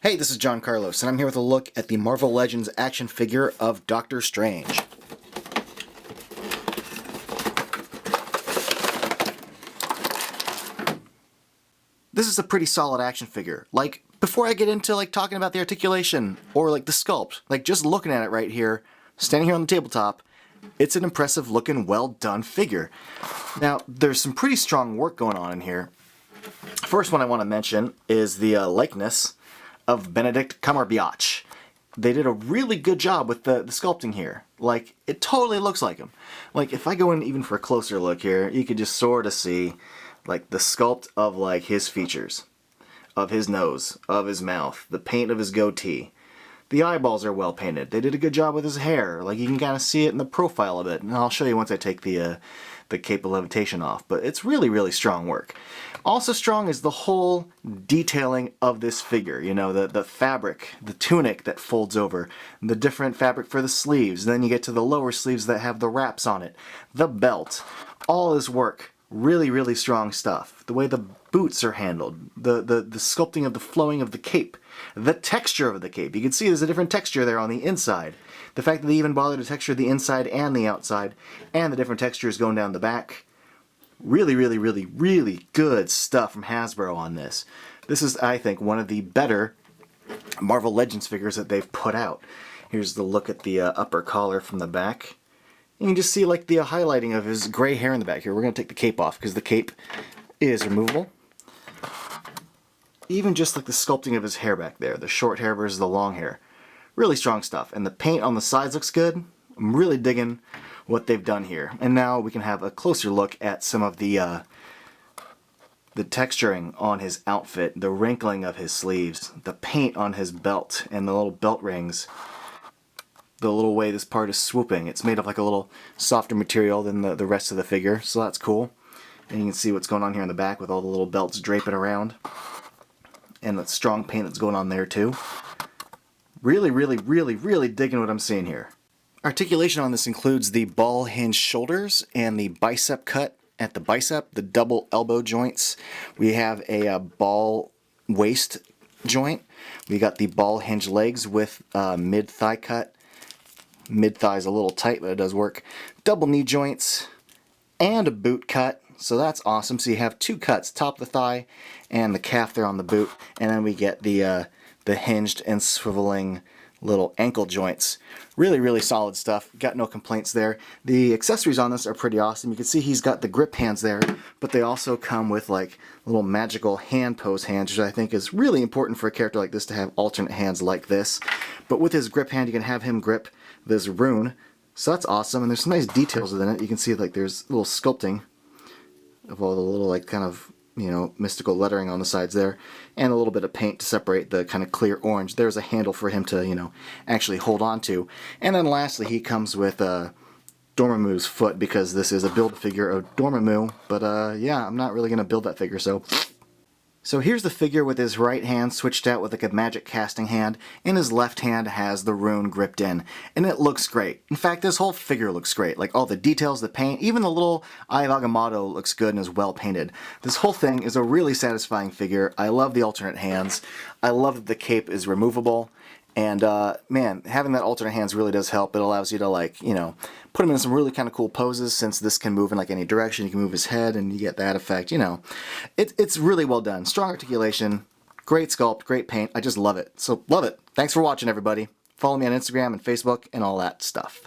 Hey, this is John Carlos, and I'm here with a look at the Marvel Legends action figure of Doctor Strange. This is a pretty solid action figure. Like, before I get into talking about the articulation or the sculpt, just looking at it right here, standing here on the tabletop, it's an impressive looking, well done figure. Now, there's some pretty strong work going on in here. First one I want to mention is the likeness of Benedict Cumberbatch. They did a really good job with the sculpting here. It totally looks like him. If I go in even for a closer look here, you could just sort of see the sculpt of his features, of his nose, of his mouth, the paint of his goatee. The eyeballs are well painted. They did a good job with his hair. You can kind of see it in the profile of it, and I'll show you once I take the cape of levitation off. But it's really, really strong work. Also strong is the whole detailing of this figure. You know, the fabric, the tunic that folds over, the different fabric for the sleeves. Then you get to the lower sleeves that have the wraps on it, the belt. All this work. Really, really strong stuff. The way the boots are handled, the sculpting of the flowing of the cape, the texture of the cape. You can see there's a different texture there on the inside. The fact that they even bother to texture the inside and the outside, and the different textures going down the back. Really, really, really, really good stuff from Hasbro on this. This is, I think, one of the better Marvel Legends figures that they've put out. Here's the look at the upper collar from the back. You can just see the highlighting of his gray hair in the back here. We're going to take the cape off because the cape is removable. Even just the sculpting of his hair back there, the short hair versus the long hair. Really strong stuff. And the paint on the sides looks good. I'm really digging what they've done here. And now we can have a closer look at some of the texturing on his outfit, the wrinkling of his sleeves, the paint on his belt, and the little belt rings. The little way this part is swooping. It's made of a little softer material than the rest of the figure, so that's cool. And you can see what's going on here in the back with all the little belts draping around. And the strong paint that's going on there too. Really, really, really, really digging what I'm seeing here. Articulation on this includes the ball hinge shoulders and the bicep cut at the bicep, the double elbow joints. We have a ball waist joint. We got the ball hinge legs with mid-thigh cut. Mid-thigh is a little tight, but it does work. Double knee joints and a boot cut. So that's awesome. So you have two cuts, top of the thigh and the calf there on the boot. And then we get the hinged and swiveling little ankle joints. Really, really solid stuff. Got no complaints there. The accessories on this are pretty awesome. You can see he's got the grip hands there, but they also come with little magical hand pose hands, which I think is really important for a character like this to have alternate hands like this. But with his grip hand, you can have him grip this rune. So that's awesome. And there's some nice details within it. You can see there's little sculpting of all the little kind of, you know, mystical lettering on the sides there, and a little bit of paint to separate the kind of clear orange. There's a handle for him to, you know, actually hold on to. And then lastly, he comes with Dormammu's foot, because this is a build figure of Dormammu. But yeah, I'm not really going to build that figure, So here's the figure with his right hand switched out with a magic casting hand, and his left hand has the rune gripped in. And it looks great. In fact, this whole figure looks great. All the details, the paint, even the little Eye of Agamotto looks good and is well painted. This whole thing is a really satisfying figure. I love the alternate hands. I love that the cape is removable. And man, having that alternate hands really does help. It allows you to you know, put him in some really kind of cool poses, since this can move in any direction. You can move his head and you get that effect, you know. It's really well done. Strong articulation, great sculpt, great paint. I just love it. So love it. Thanks for watching, everybody. Follow me on Instagram and Facebook and all that stuff.